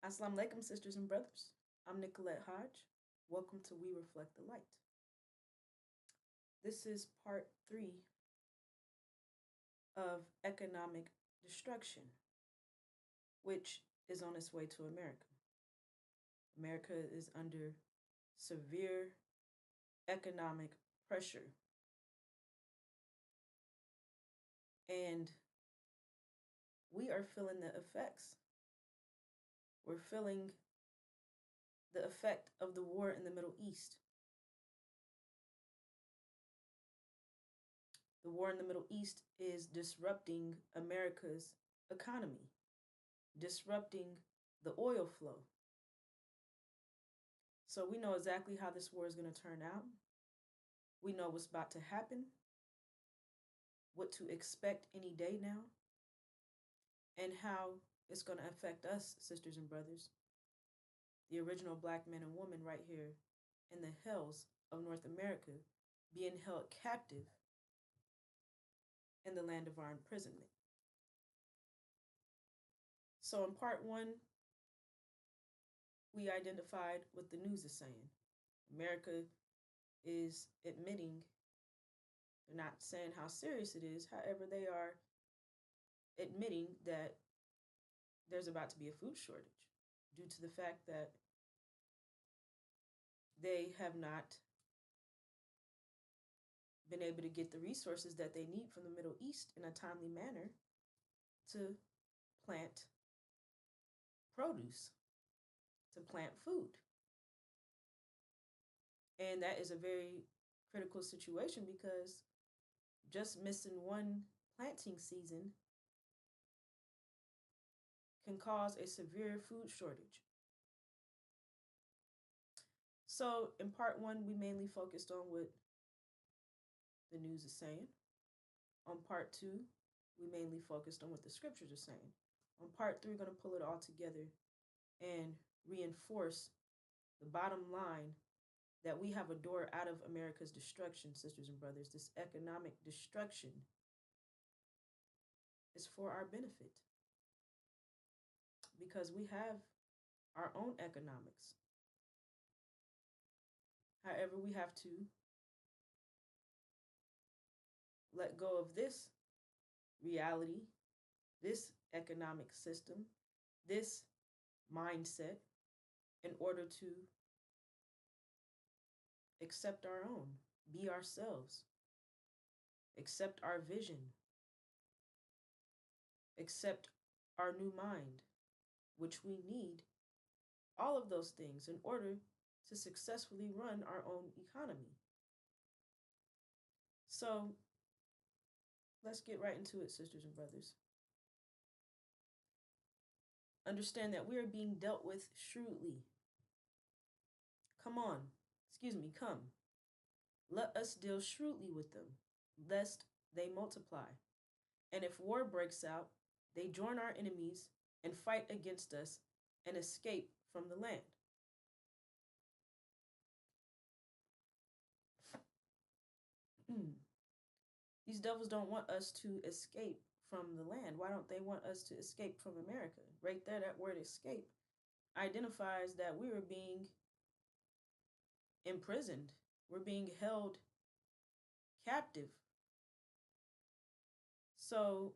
Assalamu alaikum, sisters and brothers. I'm Nicolette Hodge. Welcome to We Reflect the Light. This is part 3 of economic destruction, which is on its way to America. America is under severe economic pressure. And we are feeling the effects. We're feeling the effect of the war in the Middle East. The war in the Middle East is disrupting America's economy, disrupting the oil flow. So we know exactly how this war is going to turn out. We know what's about to happen, what to expect any day now, and how it's going to affect us, sisters and brothers, the original black men and women right here in the hells of North America, being held captive in the land of our imprisonment. So in part 1, we identified what the news is saying. America is admitting, they're not saying how serious it is, however, they are admitting that there's about to be a food shortage due to the fact that they have not been able to get the resources that they need from the Middle East in a timely manner to plant produce, to plant food. And that is a very critical situation because just missing one planting season can cause a severe food shortage. So in part 1, we mainly focused on what the news is saying. On part 2, we mainly focused on what the scriptures are saying. On part 3, we're going to pull it all together and reinforce the bottom line that we have a door out of America's destruction, sisters and brothers. This economic destruction is for our benefit because we have our own economics. However, we have to let go of this reality, this economic system, this mindset in order to accept our own, be ourselves, accept our vision, accept our new mind, which we need all of those things in order to successfully run our own economy. So let's get right into it, sisters and brothers. Understand that we are being dealt with shrewdly. Come. Let us deal shrewdly with them, lest they multiply. And if war breaks out, they join our enemies and fight against us and escape from the land. These devils don't want us to escape from the land. Why don't they want us to escape from America? Right there, that word escape identifies that we are being imprisoned. We're being held captive. So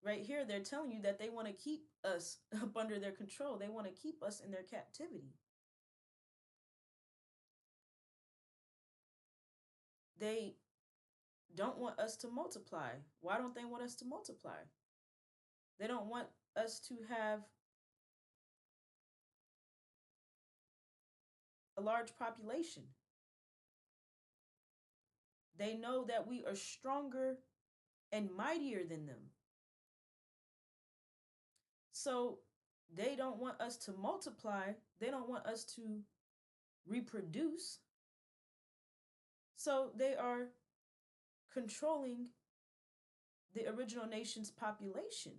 right here, they're telling you that they want to keep us up under their control. They want to keep us in their captivity. They don't want us to multiply. Why don't they want us to multiply? They don't want us to have a large population. They know that we are stronger and mightier than them. So they don't want us to multiply. They don't want us to reproduce. So they are controlling the original nation's population.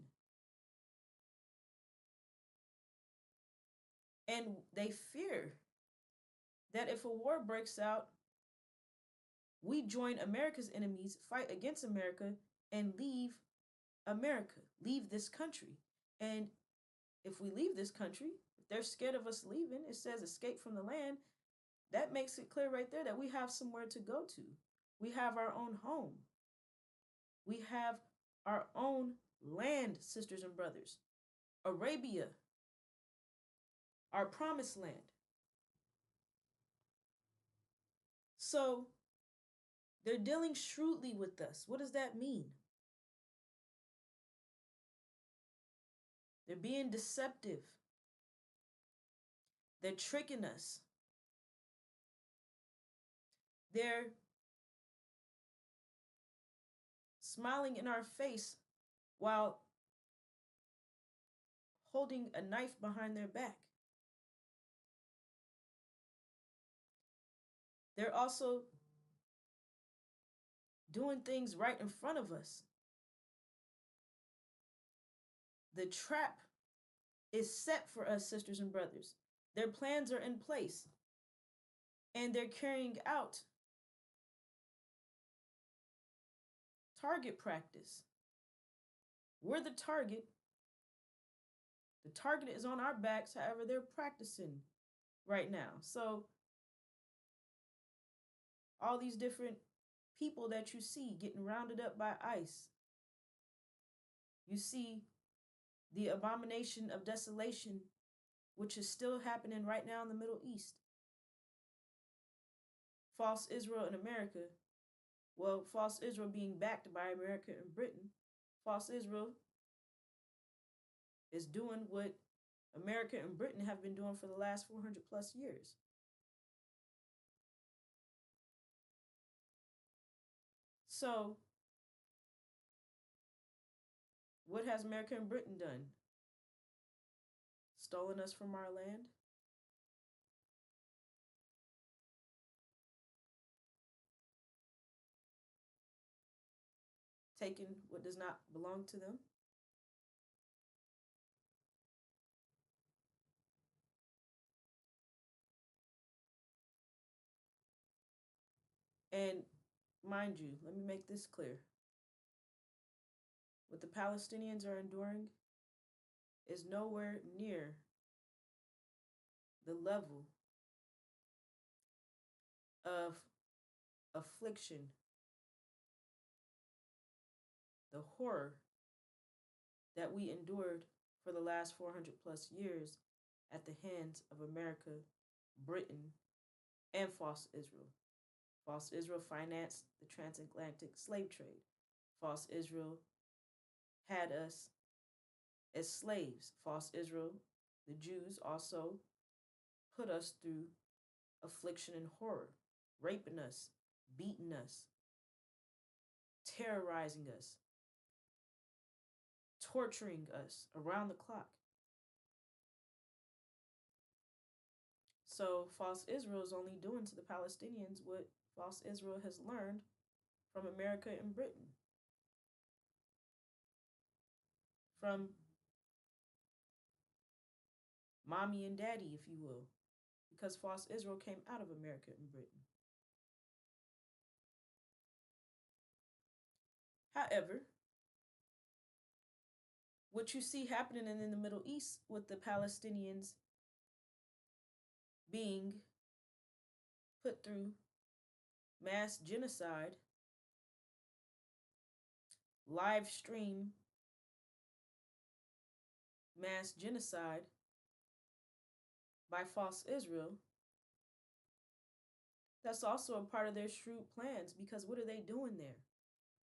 And they fear that if a war breaks out, we join America's enemies, fight against America, and leave America, leave this country. And if we leave this country, if they're scared of us leaving, it says escape from the land. That makes it clear right there that we have somewhere to go to. We have our own home. We have our own land, sisters and brothers. Arabia, our promised land. So they're dealing shrewdly with us. What does that mean? They're being deceptive. They're tricking us. They're smiling in our face while holding a knife behind their back. They're also doing things right in front of us. The trap is set for us, sisters and brothers. Their plans are in place, and they're carrying out target practice. We're the target. The target is on our backs, however, they're practicing right now. So, all these different people that you see getting rounded up by ICE, you see the abomination of desolation, which is still happening right now in the Middle East. False Israel in America, well, false Israel being backed by America and Britain. False Israel is doing what America and Britain have been doing for the last 400 plus years. So, what has America and Britain done? Stolen us from our land? Taken what does not belong to them? And mind you, let me make this clear. What the Palestinians are enduring is nowhere near the level of affliction, the horror that we endured for the last 400 plus years at the hands of America, Britain, and false Israel. False Israel financed the transatlantic slave trade. False Israel had us as slaves. False Israel, the Jews, also put us through affliction and horror, raping us, beating us, terrorizing us, torturing us around the clock. So false Israel is only doing to the Palestinians what false Israel has learned from America and Britain, from mommy and daddy, if you will, because false Israel came out of America and Britain. However, what you see happening in the Middle East with the Palestinians being put through mass genocide, live stream mass genocide by false Israel, that's also a part of their shrewd plans, because what are they doing there?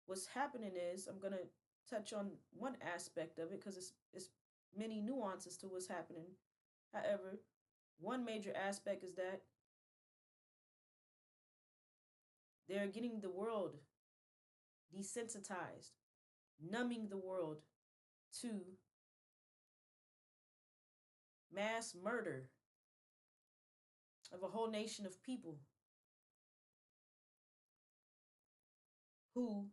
What's happening is, I'm going to touch on one aspect of it because it's many nuances to what's happening. However, one major aspect is that they're getting the world desensitized, numbing the world to mass murder of a whole nation of people who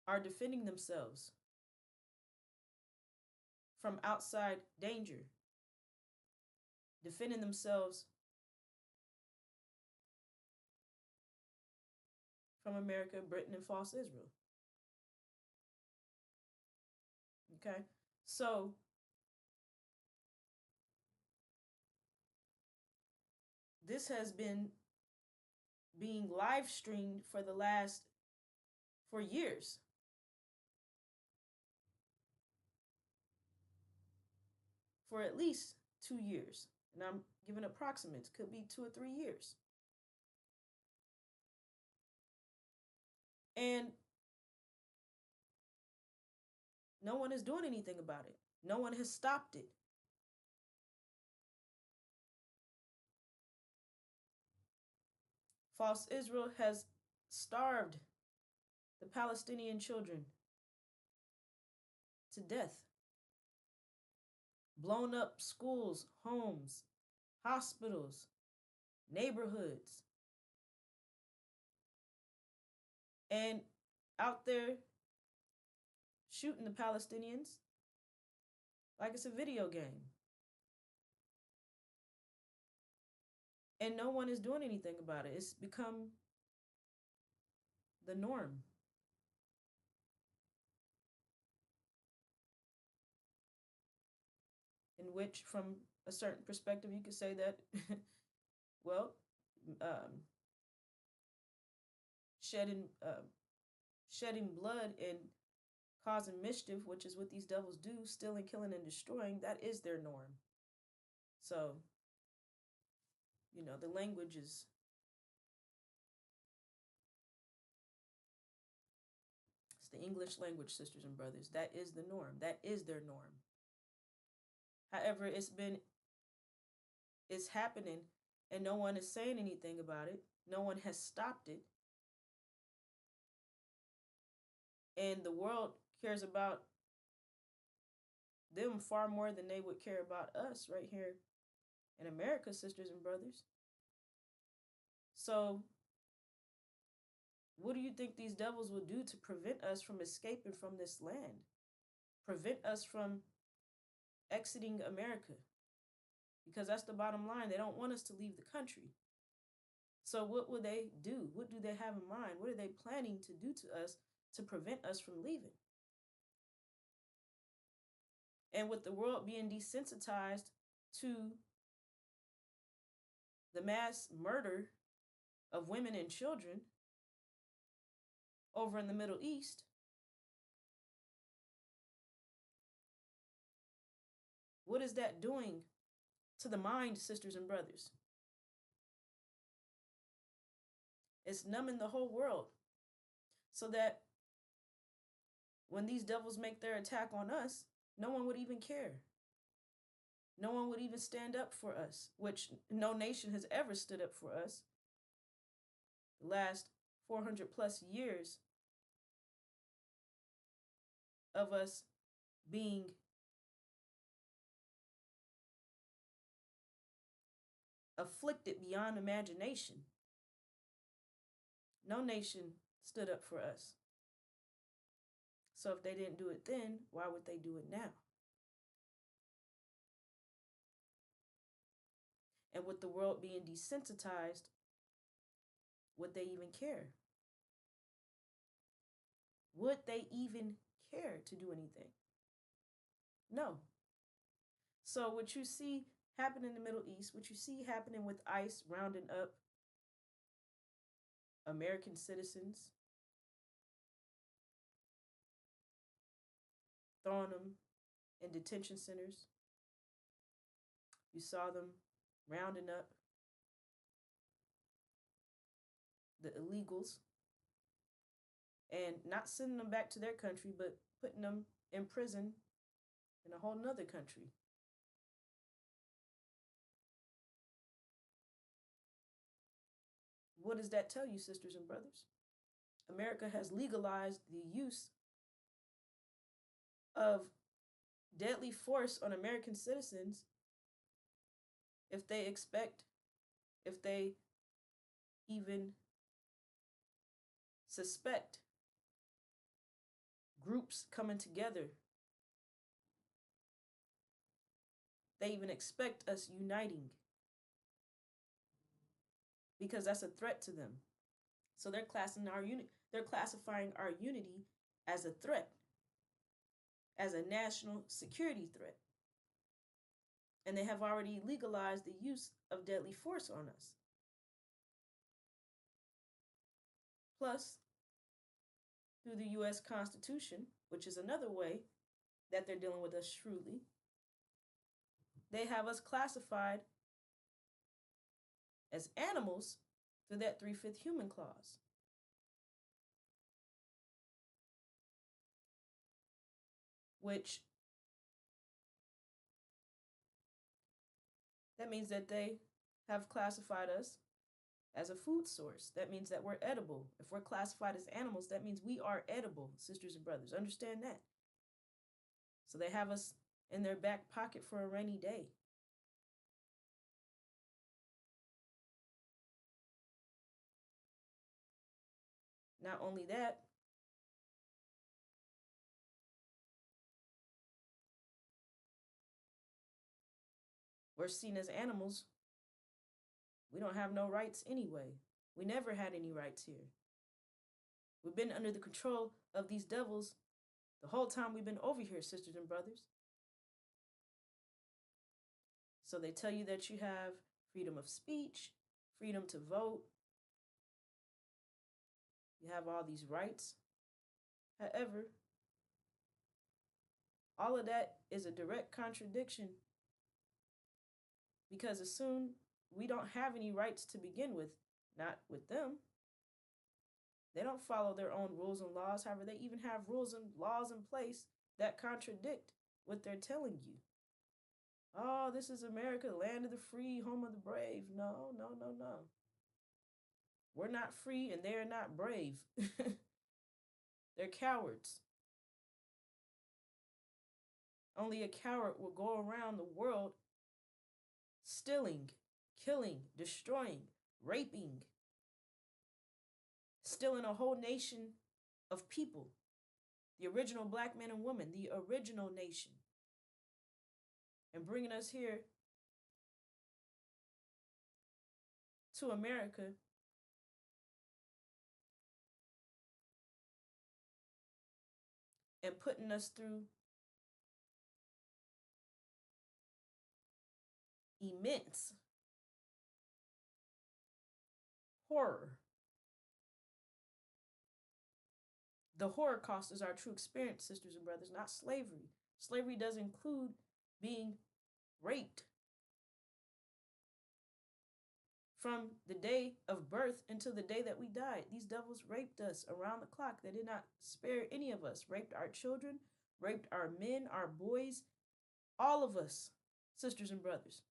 are defending themselves from outside danger, defending themselves from America, Britain, and false Israel. Okay, so this has been being live streamed for years. For at least 2 years. And I'm giving approximates, could be 2 or 3 years. And no one is doing anything about it. No one has stopped it. False Israel has starved the Palestinian children to death, blown up schools, homes, hospitals, neighborhoods, and out there shooting the Palestinians like it's a video game. And no one is doing anything about it. It's become the norm. In which, from a certain perspective, you could say that, well, um, shedding shedding blood and causing mischief, which is what these devils do, stealing, killing, and destroying, that is their norm. So, the language is it's the English language, sisters and brothers. That is the norm. That is their norm. However, it's happening and no one is saying anything about it. No one has stopped it. And the world cares about them far more than they would care about us right here in America, sisters and brothers. So, what do you think these devils will do to prevent us from escaping from this land? Prevent us from exiting America? Because that's the bottom line. They don't want us to leave the country. So, what will they do? What do they have in mind? What are they planning to do to us to prevent us from leaving? And with the world being desensitized to the mass murder of women and children over in the Middle East, what is that doing to the mind, sisters and brothers? It's numbing the whole world so that when these devils make their attack on us, no one would even care. No one would even stand up for us, which no nation has ever stood up for us. The last 400 plus years of us being afflicted beyond imagination. No nation stood up for us. So if they didn't do it then, why would they do it now? And with the world being desensitized, would they even care? Would they even care to do anything? No. So what you see happen in the Middle East, what you see happening with ICE rounding up American citizens, throwing them in detention centers. You saw them rounding up the illegals and not sending them back to their country, but putting them in prison in a whole nother country. What does that tell you, sisters and brothers? America has legalized the use of deadly force on American citizens if they even suspect groups coming together. They even expect us uniting because that's a threat to them. So they're classifying our unity as a threat. as a national security threat. And they have already legalized the use of deadly force on us. Plus, through the U.S. Constitution, which is another way that they're dealing with us shrewdly, they have us classified as animals through that 3/5 human clause. Which that means that they have classified us as a food source. That means that we're edible. If we're classified as animals, that means we are edible, sisters and brothers. Understand that. So they have us in their back pocket for a rainy day. Not only that, we're seen as animals. We don't have no rights anyway. We never had any rights here. We've been under the control of these devils the whole time we've been over here, sisters and brothers. So they tell you that you have freedom of speech, freedom to vote. You have all these rights. However, all of that is a direct contradiction, because as soon we don't have any rights to begin with, not with them. They don't follow their own rules and laws. However, they even have rules and laws in place that contradict what they're telling you. Oh, this is America, land of the free, home of the brave. No, no, no, no. We're not free and they're not brave. They're cowards. Only a coward will go around the world stealing, killing, destroying, raping, stealing a whole nation of people. The original black men and women, the original nation. And bringing us here to America and putting us through immense horror. The Holocaust is our true experience, sisters and brothers, not slavery. Slavery does include being raped. From the day of birth until the day that we died, these devils raped us around the clock. They did not spare any of us. Raped our children, raped our men, our boys, all of us, sisters and brothers.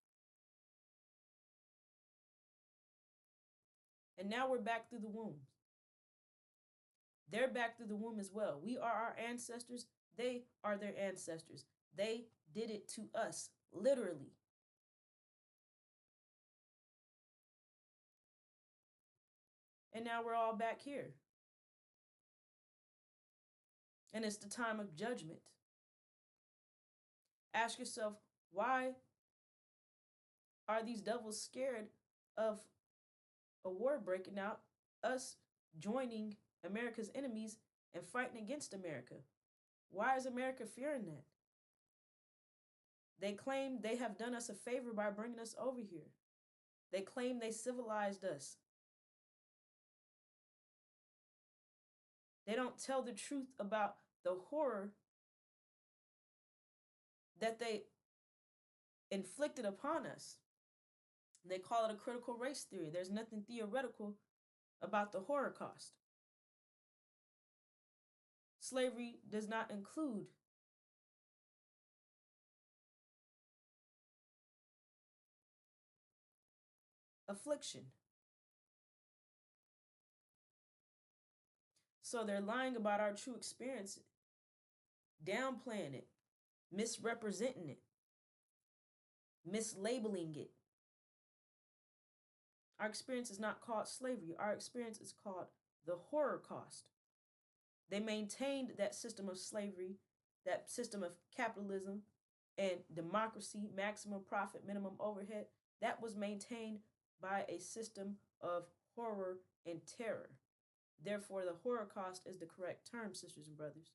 And now we're back through the womb. They're back through the womb as well. We are our ancestors. They are their ancestors. They did it to us, literally. And now we're all back here. And it's the time of judgment. Ask yourself, why are these devils scared of a war breaking out, us joining America's enemies and fighting against America? Why is America fearing that? They claim they have done us a favor by bringing us over here. They claim they civilized us. They don't tell the truth about the horror that they inflicted upon us. They call it a critical race theory. There's nothing theoretical about the Holocaust. Slavery does not include affliction. So they're lying about our true experience, downplaying it, misrepresenting it, mislabeling it. Our experience is not called slavery. Our experience is called the Holocaust. They maintained that system of slavery, that system of capitalism and democracy, maximum profit, minimum overhead. That was maintained by a system of horror and terror. Therefore, the Holocaust is the correct term, sisters and brothers.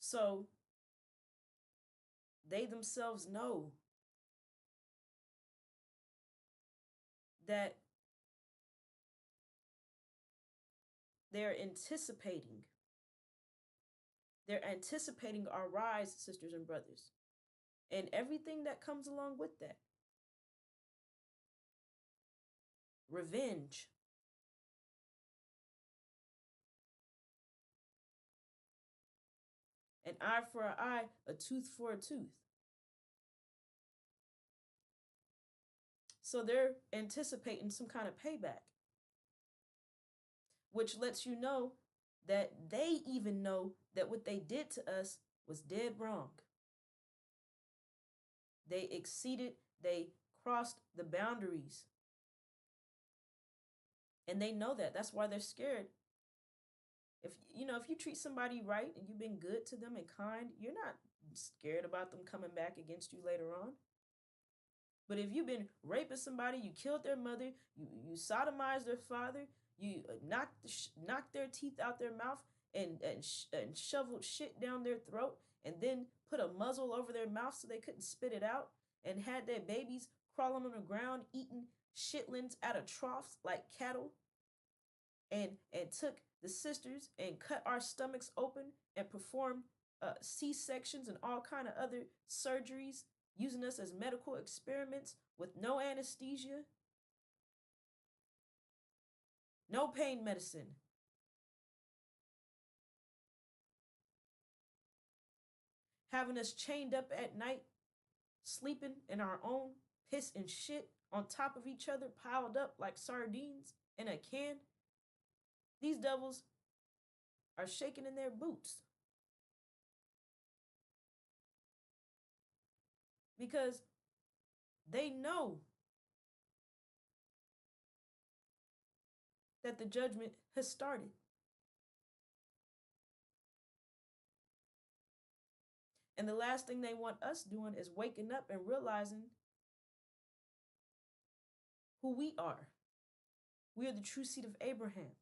So they themselves know that they're anticipating. They're anticipating our rise, sisters and brothers, and everything that comes along with that. Revenge. An eye for an eye, a tooth for a tooth. So they're anticipating some kind of payback, which lets you know that they even know that what they did to us was dead wrong. They exceeded, they crossed the boundaries. And they know that. That's why they're scared. If you treat somebody right and you've been good to them and kind, you're not scared about them coming back against you later on. But if you've been raping somebody, you killed their mother, you sodomized their father, you knocked their teeth out their mouth and shoveled shit down their throat, and then put a muzzle over their mouth so they couldn't spit it out, and had their babies crawling on the ground eating shitlings out of troughs like cattle, and took the sisters and cut our stomachs open and performed C-sections and all kind of other surgeries, using us as medical experiments with no anesthesia, no pain medicine. Having us chained up at night, sleeping in our own piss and shit on top of each other, piled up like sardines in a can. These devils are shaking in their boots. Because they know that the judgment has started. And the last thing they want us doing is waking up and realizing who we are. We are the true seed of Abraham,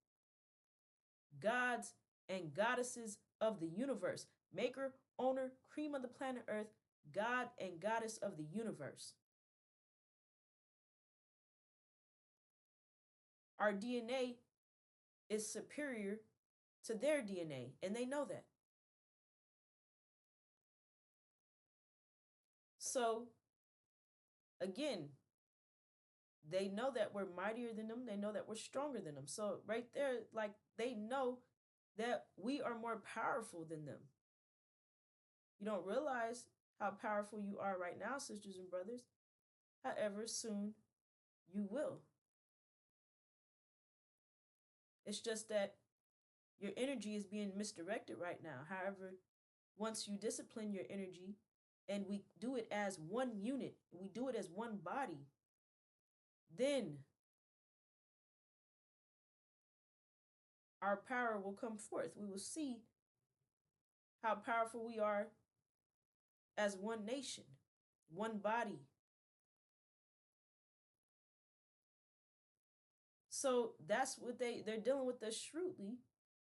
gods and goddesses of the universe, maker, owner, cream of the planet Earth, God and goddess of the universe. Our DNA is superior to their DNA, and they know that. So, again, they know that we're mightier than them. They know that we're stronger than them. So, right there, like, they know that we are more powerful than them. You don't realize how powerful you are right now, sisters and brothers. However, soon you will. It's just that your energy is being misdirected right now. However, once you discipline your energy and we do it as one unit, we do it as one body, then our power will come forth. We will see how powerful we are as one nation, one body. So that's what they're dealing with us shrewdly,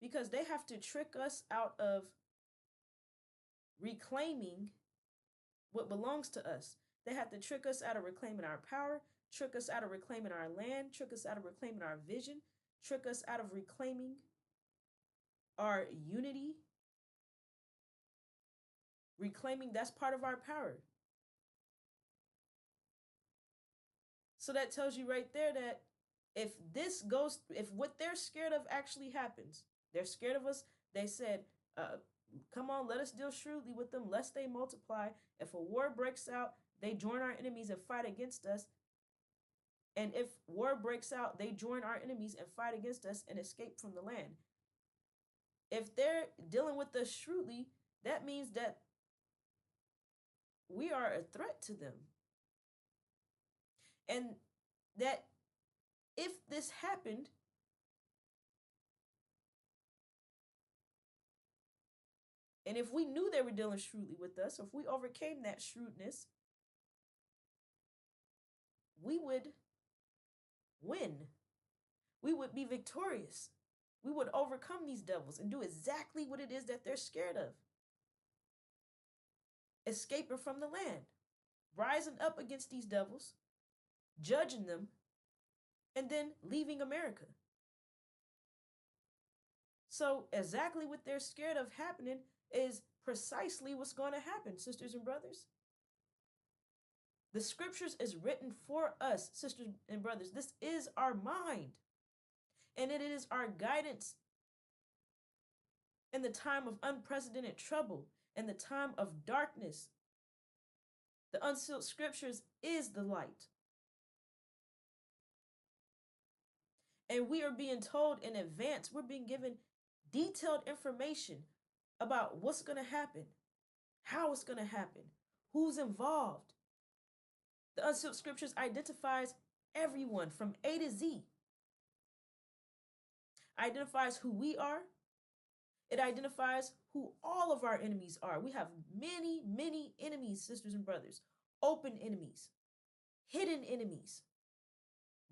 because they have to trick us out of reclaiming what belongs to us. They have to trick us out of reclaiming our power, trick us out of reclaiming our land, trick us out of reclaiming our vision, trick us out of reclaiming our unity. Reclaiming, that's part of our power. So that tells you right there that if what they're scared of actually happens, they're scared of us. They said, come on, let us deal shrewdly with them, lest they multiply. If a war breaks out, they join our enemies and fight against us. And if war breaks out, they join our enemies and fight against us and escape from the land. If they're dealing with us shrewdly, that means that we are a threat to them. And that if this happened, and if we knew they were dealing shrewdly with us, if we overcame that shrewdness, we would win. We would be victorious. We would overcome these devils and do exactly what it is that they're scared of. escaping from the land, rising up against these devils, judging them, and then leaving America. So exactly what they're scared of happening is precisely what's going to happen, sisters and brothers. The scriptures is written for us, sisters and brothers. This is our mind, and it is our guidance in the time of unprecedented trouble, in the time of darkness. The unsealed scriptures is the light. And we are being told in advance, we're being given detailed information about what's going to happen, how it's going to happen, who's involved. The unsealed scriptures identifies everyone from A to Z. Identifies who we are. It identifies who all of our enemies are. We have many, many enemies, sisters and brothers. Open enemies, hidden enemies,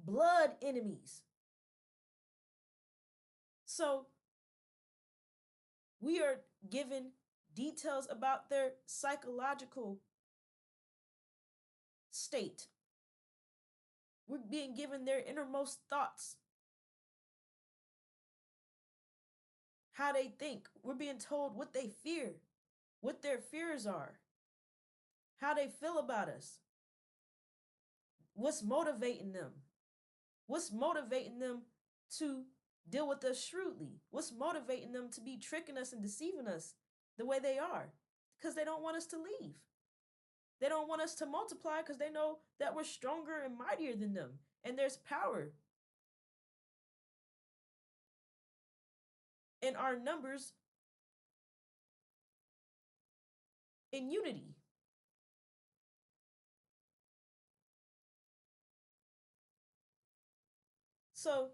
blood enemies. So we are given details about their psychological state. We're being given their innermost thoughts, how they think. We're being told what they fear, what their fears are, how they feel about us, what's motivating them, what's motivating them to deal with us shrewdly, what's motivating them to be tricking us and deceiving us the way they are, because they don't want us to leave. They don't want us to multiply because they know that we're stronger and mightier than them, and there's power in our numbers in unity. So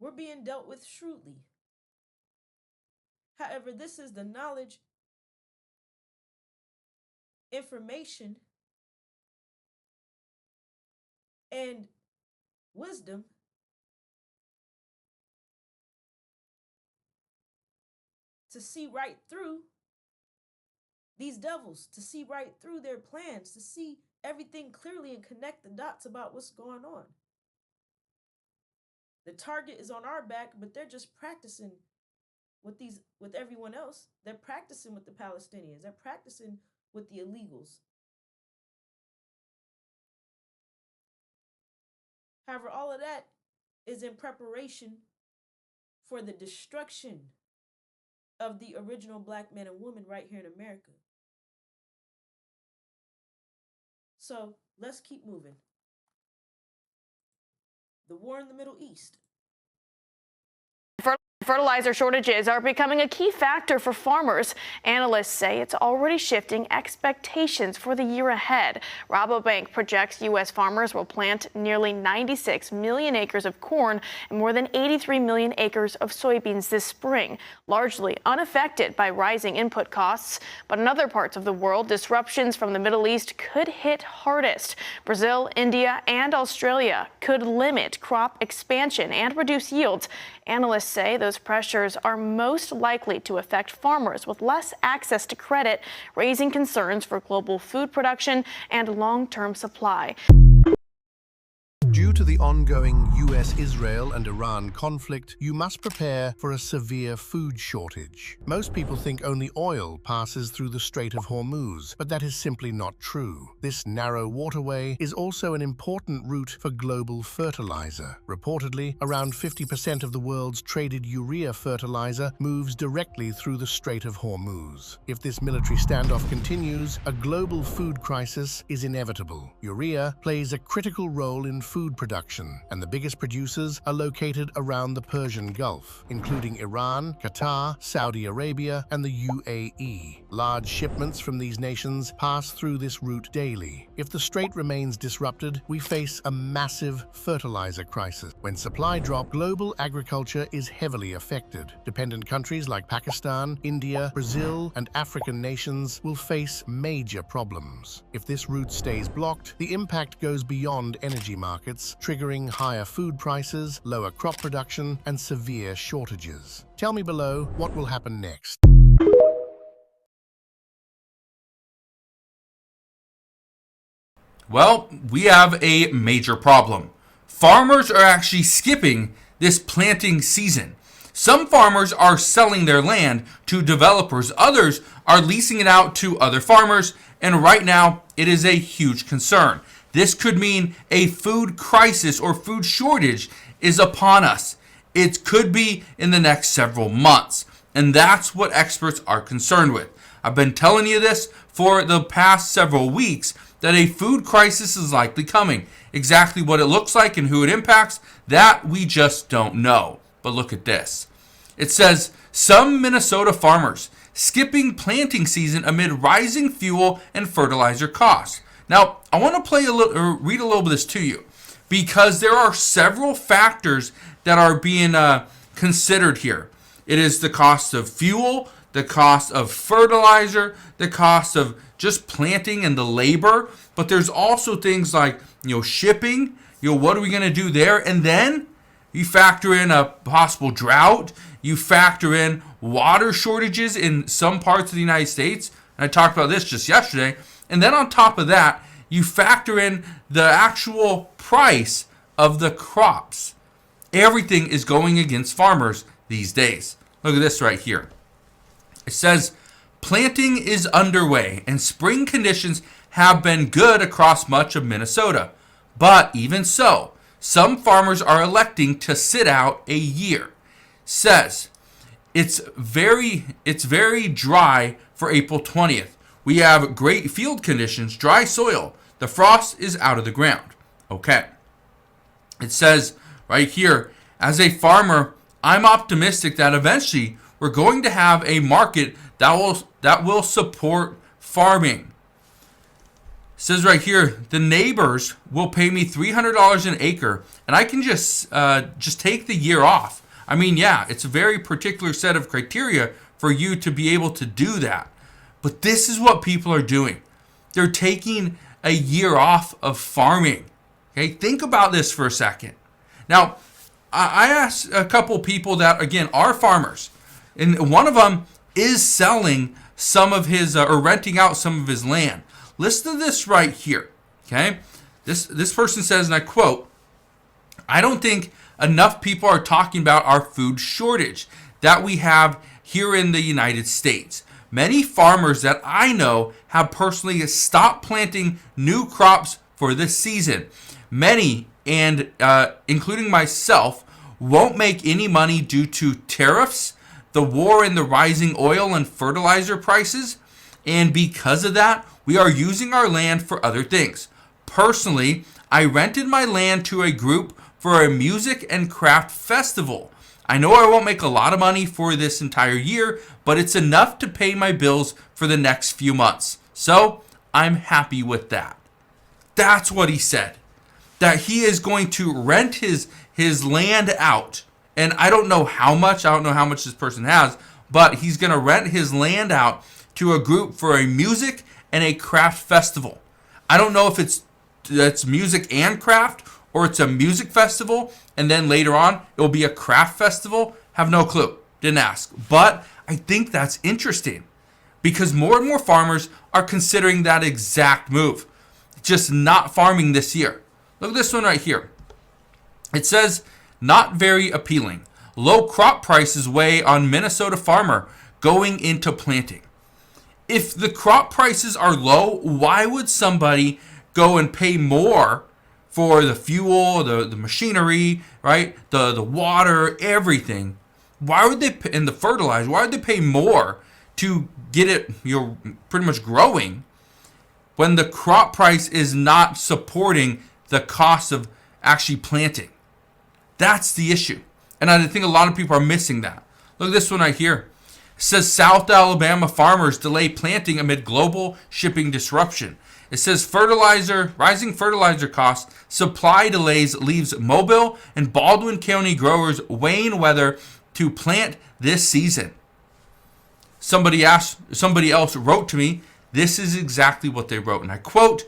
we're being dealt with shrewdly. However, this is the knowledge, information, and wisdom to see right through these devils, to see right through their plans, to see everything clearly and connect the dots about what's going on. The target is on our back, but they're just practicing with everyone else. They're practicing with the Palestinians. They're practicing with the illegals. However, all of that is in preparation for the destruction of the original black man and woman right here in America. So let's keep moving. The war in the Middle East. Fertilizer shortages are becoming a key factor for farmers. Analysts say it's already shifting expectations for the year ahead. Rabobank projects U.S. farmers will plant nearly 96 million acres of corn and more than 83 million acres of soybeans this spring, largely unaffected by rising input costs. But in other parts of the world, disruptions from the Middle East could hit hardest. Brazil, India, and Australia could limit crop expansion and reduce yields. Analysts say those pressures are most likely to affect farmers with less access to credit, raising concerns for global food production and long-term supply. Due to the ongoing US, Israel, and Iran conflict, you must prepare for a severe food shortage. Most people think only oil passes through the Strait of Hormuz, but that is simply not true. This narrow waterway is also an important route for global fertilizer. Reportedly, around 50% of the world's traded urea fertilizer moves directly through the Strait of Hormuz. If this military standoff continues, a global food crisis is inevitable. Urea plays a critical role in food production, and the biggest producers are located around the Persian Gulf, including Iran, Qatar, Saudi Arabia, and the UAE. Large shipments from these nations pass through this route daily. If the strait remains disrupted, we face a massive fertilizer crisis. When supply drops, global agriculture is heavily affected. Dependent countries like Pakistan, India, Brazil, and African nations will face major problems. If this route stays blocked, the impact goes beyond energy markets, triggering higher food prices, lower crop production, and severe shortages. Tell me below what will happen next. Well, we have a major problem. Farmers are actually skipping this planting season. Some farmers are selling their land to developers, others are leasing it out to other farmers, and right now it is a huge concern. This could mean a food crisis or food shortage is upon us. It could be in the next several months, and that's what experts are concerned with. I've been telling you this for the past several weeks, that a food crisis is likely coming. Exactly what it looks like and who it impacts, that we just don't know. But look at this. It says, some Minnesota farmers skipping planting season amid rising fuel and fertilizer costs. Now, I want to read a little bit of this to you, because there are several factors that are being considered here. It is the cost of fuel, the cost of fertilizer, the cost of just planting and the labor, but there's also things like, shipping, what are we going to do there? And then you factor in a possible drought, you factor in water shortages in some parts of the United States, and I talked about this just yesterday, and then on top of that, you factor in the actual price of the crops. Everything is going against farmers these days. Look at this right here. It says, planting is underway and spring conditions have been good across much of Minnesota. But even so, some farmers are electing to sit out a year. Says, it's very dry for April 20th. We have great field conditions, dry soil. The frost is out of the ground. Okay. It says right here, as a farmer, I'm optimistic that eventually we're going to have a market that will support farming. It says right here, the neighbors will pay me $300 an acre, and I can just take the year off. I mean, yeah, it's a very particular set of criteria for you to be able to do that. But this is what people are doing. They're taking a year off of farming. Okay, think about this for a second. Now, I asked a couple people that, again, are farmers, and one of them is selling some of his, or renting out some of his land. Listen to this right here, okay? This person says, and I quote, I don't think enough people are talking about our food shortage that we have here in the United States. Many farmers that I know have personally stopped planting new crops for this season. Many, and including myself, won't make any money due to tariffs, the war, and the rising oil and fertilizer prices. And because of that, we are using our land for other things. Personally, I rented my land to a group for a music and craft festival. I know I won't make a lot of money for this entire year, but it's enough to pay my bills for the next few months. So I'm happy with that. That's what he said. That he is going to rent his land out. And I don't know how much. I don't know how much this person has. But he's going to rent his land out to a group for a music and a craft festival. I don't know if it's music and craft, or it's a music festival, and then later on it will be a craft festival. Have no clue. Didn't ask. But I think that's interesting, because more and more farmers are considering that exact move. Just not farming this year. Look at this one right here. It says, not very appealing. Low crop prices weigh on Minnesota farmer going into planting. If the crop prices are low, why would somebody go and pay more for the fuel, the machinery, right? The water, everything? Why would they, and the fertilizer, why would they pay more to get it, pretty much growing, when the crop price is not supporting the cost of actually planting? That's the issue. And I think a lot of people are missing that. Look at this one right here. It says South Alabama farmers delay planting amid global shipping disruption. It says rising fertilizer costs, supply delays leaves Mobile and Baldwin County growers weighing whether to plant this season. Somebody else wrote to me, this is exactly what they wrote. And I quote,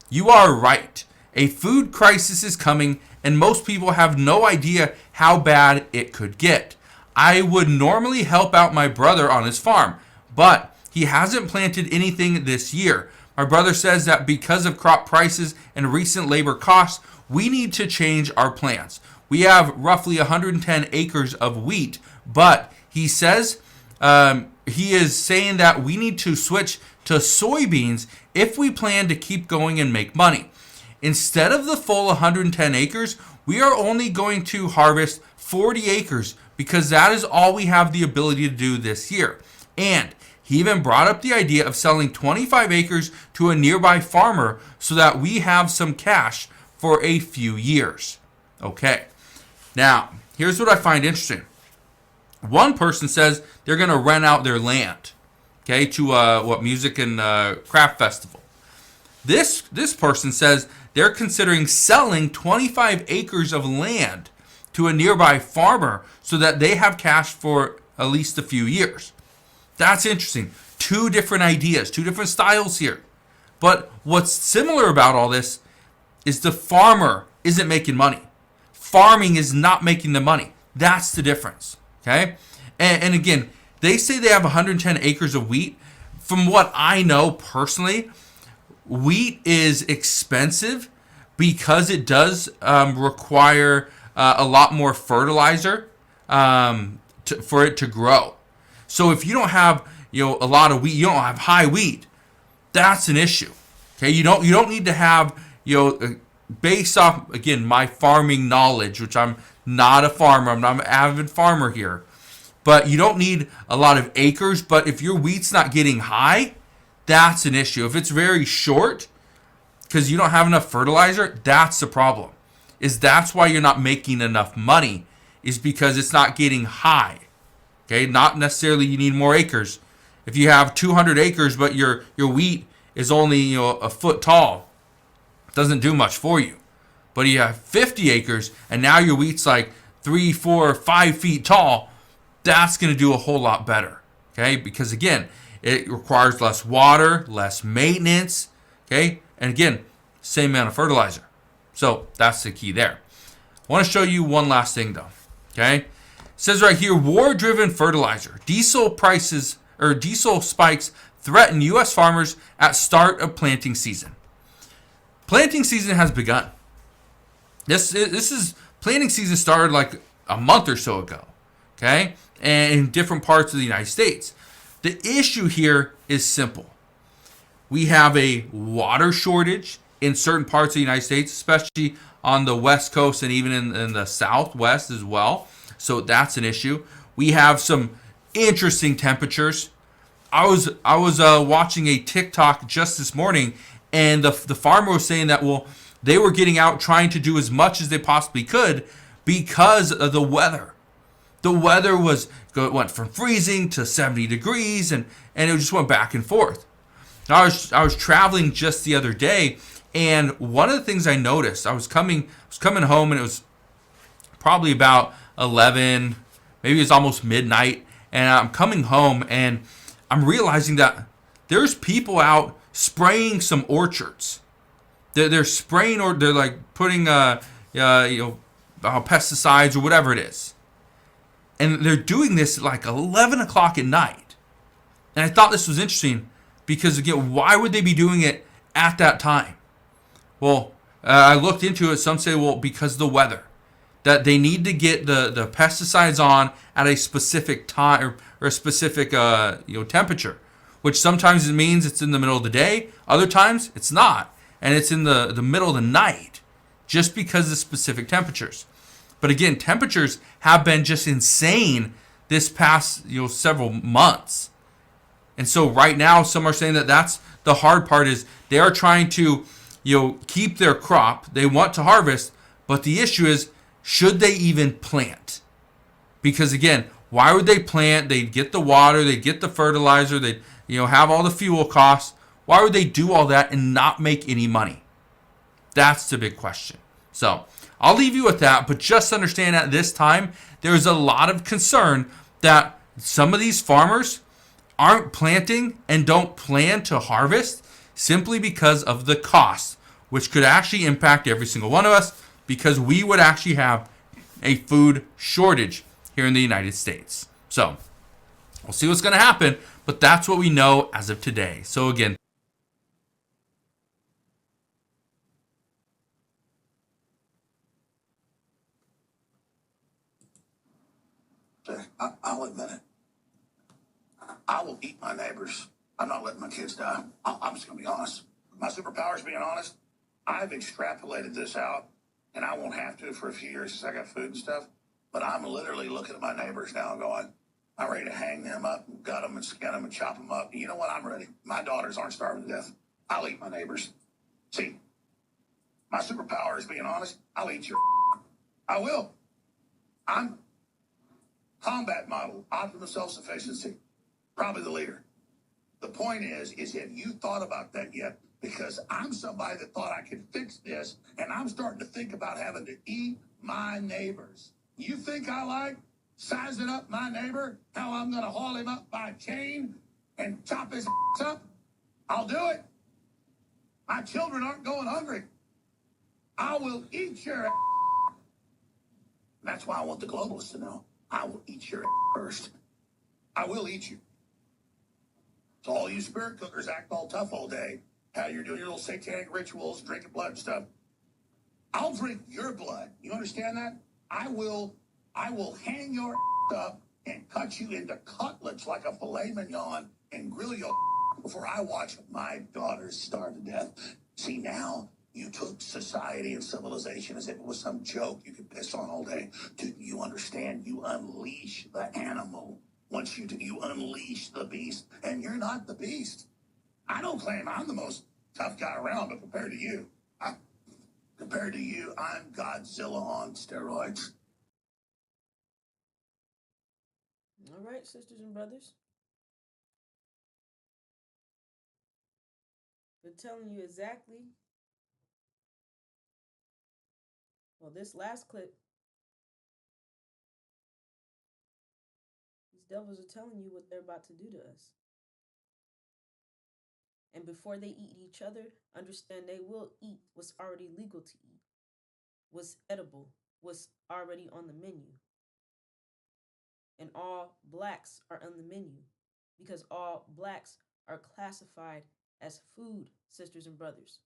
you are right. A food crisis is coming, and most people have no idea how bad it could get. I would normally help out my brother on his farm, but he hasn't planted anything this year. My brother says that because of crop prices and recent labor costs, we need to change our plans. We have roughly 110 acres of wheat, but he says he is saying that we need to switch to soybeans if we plan to keep going and make money. Instead of the full 110 acres, we are only going to harvest 40 acres because that is all we have the ability to do this year. And he even brought up the idea of selling 25 acres to a nearby farmer so that we have some cash for a few years. Okay. Now, here's what I find interesting. One person says they're going to rent out their land, okay, to music and craft festival. This person says they're considering selling 25 acres of land to a nearby farmer so that they have cash for at least a few years. That's interesting. Two different ideas, two different styles here. But what's similar about all this is the farmer isn't making money. Farming is not making the money. That's the difference. Okay? And again, they say they have 110 acres of wheat. From what I know personally, wheat is expensive because it does require a lot more fertilizer for it to grow. So if you don't have a lot of wheat, you don't have high wheat, that's an issue. Okay? You don't need to have based off, again, my farming knowledge, which I'm not a farmer, I'm not an avid farmer here, but you don't need a lot of acres. But if your wheat's not getting high, that's an issue. If it's very short because you don't have enough fertilizer, that's the problem. That's why you're not making enough money, is because it's not getting high. Okay, not necessarily you need more acres. If you have 200 acres but your wheat is only a foot tall, doesn't do much for you. But you have 50 acres and now your wheat's like 3, 4, 5 feet tall, that's going to do a whole lot better. Okay, because again, it requires less water, less maintenance. Okay, and again, same amount of fertilizer. So that's the key there. I want to show you one last thing though. Okay, it says right here, war-driven fertilizer. Diesel spikes threaten U.S. farmers at start of planting season. Planting season has begun. This is planting season started like a month or so ago, okay? And in different parts of the United States. The issue here is simple. We have a water shortage in certain parts of the United States, especially on the West Coast and even in the Southwest as well. So that's an issue. We have some interesting temperatures. I was watching a TikTok just this morning, and the farmer was saying that, well, they were getting out trying to do as much as they possibly could because of the weather. The weather went from freezing to 70 degrees, and it just went back and forth. Now, I was traveling just the other day, and one of the things I noticed, I was coming home, and it was probably about 11, maybe it's almost midnight, and I'm coming home, and I'm realizing that there's people out spraying some orchards. They're spraying, or they're like putting pesticides or whatever it is, and they're doing this at like 11 o'clock at night. And I thought this was interesting because, again, why would they be doing it at that time? Well, I looked into it. Some say, well, because of the weather, that they need to get the pesticides on at a specific time or a specific temperature, which sometimes it means it's in the middle of the day. Other times it's not, and it's in the middle of the night, just because of the specific temperatures. But again, temperatures have been just insane this past several months. And so right now, some are saying that that's the hard part, is they are trying to keep their crop. They want to harvest, but the issue is, should they even plant? Because again, why would they plant? They'd get the water, they'd get the fertilizer, they'd have all the fuel costs. Why would they do all that and not make any money? That's the big question. So I'll leave you with that, but just understand at this time, there's a lot of concern that some of these farmers aren't planting and don't plan to harvest simply because of the cost, which could actually impact every single one of us, because we would actually have a food shortage here in the United States. So we'll see what's going to happen, but that's what we know as of today. So again, I'll admit it. I will eat my neighbors. I'm not letting my kids die. I'm just going to be honest. My superpower is being honest. I've extrapolated this out, and I won't have to for a few years because I got food and stuff. But I'm literally looking at my neighbors now and going, I'm ready to hang them up, and gut them, and skin them, and chop them up. You know what? I'm ready. My daughters aren't starving to death. I'll eat my neighbors. See, my superpower is being honest. I'll eat your. I will. I'm combat model, optimal self-sufficiency. Probably the leader. The point is have you thought about that yet? Because I'm somebody that thought I could fix this, and I'm starting to think about having to eat my neighbors. You think I like sizing up my neighbor, how I'm going to haul him up by a chain and chop his up? I'll do it. My children aren't going hungry. I will eat your. That's why I want the globalists to know. I will eat your first. I will eat you. So all you spirit cookers act all tough all day. How you're doing your little satanic rituals, drinking blood and stuff. I'll drink your blood. You understand that? I will hang your up and cut you into cutlets like a filet mignon and grill your before I watch my daughters starve to death. See, now you took society and civilization as if it was some joke you could piss on all day. Do you understand? You unleash the animal. Once you do, you unleash the beast, and you're not the beast. I don't claim I'm the most tough guy around, but compared to you, I'm Godzilla on steroids. All right, sisters and brothers. We're telling you exactly. Well, this last clip, these devils are telling you what they're about to do to us. And before they eat each other, understand they will eat what's already legal to eat, what's edible, what's already on the menu. And all blacks are on the menu because all blacks are classified as food, sisters and brothers.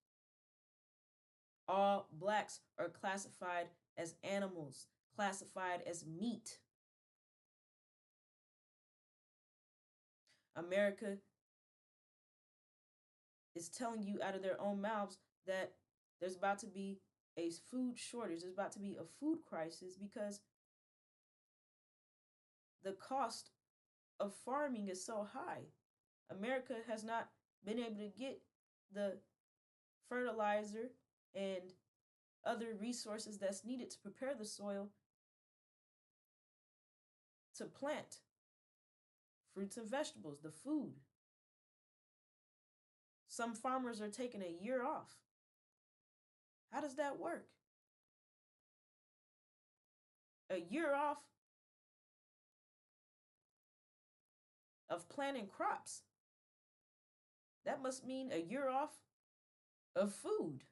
All blacks are classified as animals, classified as meat. America is telling you out of their own mouths that there's about to be a food shortage. There's about to be a food crisis because the cost of farming is so high. America has not been able to get the fertilizer and other resources that's needed to prepare the soil to plant fruits and vegetables, the food. Some farmers are taking a year off. How does that work? A year off of planting crops. That must mean a year off of food.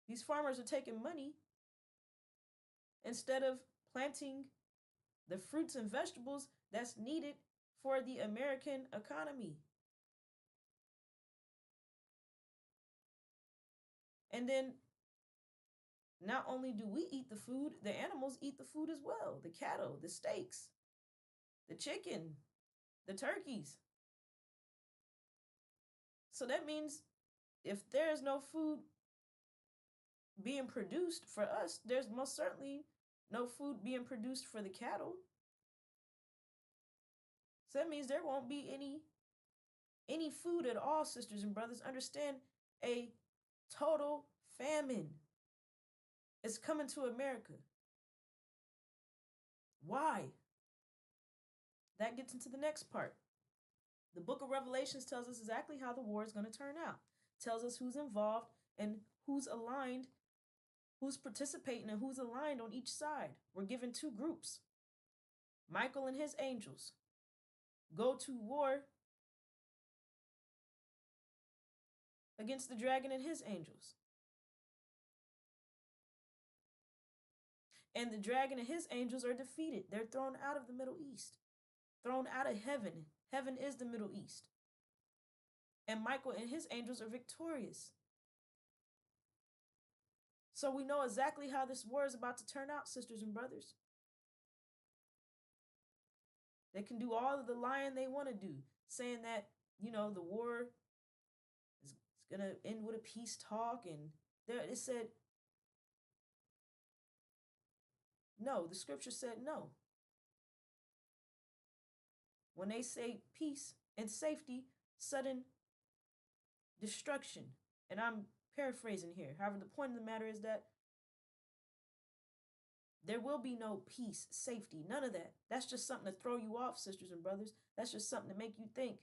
These farmers are taking money instead of planting the fruits and vegetables that's needed for the American economy. And then not only do we eat the food, the animals eat the food as well. The cattle, the steaks, the chicken, the turkeys. So that means if there's no food being produced for us, there's most certainly no food being produced for the cattle. So that means there won't be any food at all, sisters and brothers. Understand, a total famine is coming to America. Why? That gets into the next part. The book of Revelations tells us exactly how the war is going to turn out. Tells us who's involved and who's aligned, who's participating and who's aligned on each side. We're given two groups. Michael and his angels go to war against the dragon and his angels. And the dragon and his angels are defeated. They're thrown out of the Middle East, thrown out of heaven. Heaven is the Middle East. And Michael and his angels are victorious. So we know exactly how this war is about to turn out, sisters and brothers. They can do all of the lying they want to do, saying that, the war is going to end with a peace talk. And there it said, no, the scripture said no. When they say peace and safety, sudden destruction. And I'm paraphrasing here. However, the point of the matter is that there will be no peace, safety, none of that. That's just something to throw you off, sisters and brothers. That's just something to make you think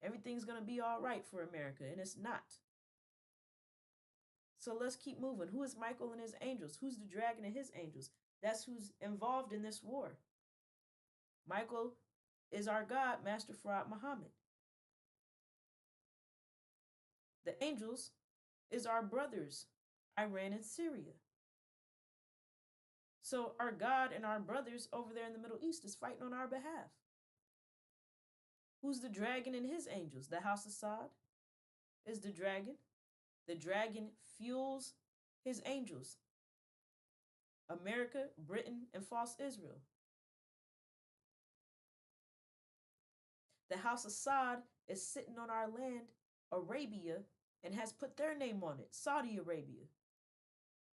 everything's going to be all right for America, and it's not. So let's keep moving. Who is Michael and his angels? Who's the dragon and his angels? That's who's involved in this war. Michael is our God, Master Farad Muhammad. The angels is our brothers, Iran and Syria. So our God and our brothers over there in the Middle East is fighting on our behalf. Who's the dragon and his angels? The House of Saud is the dragon. The dragon fuels his angels. America, Britain, and false Israel. The House of Saud is sitting on our land, Arabia, and has put their name on it, Saudi Arabia.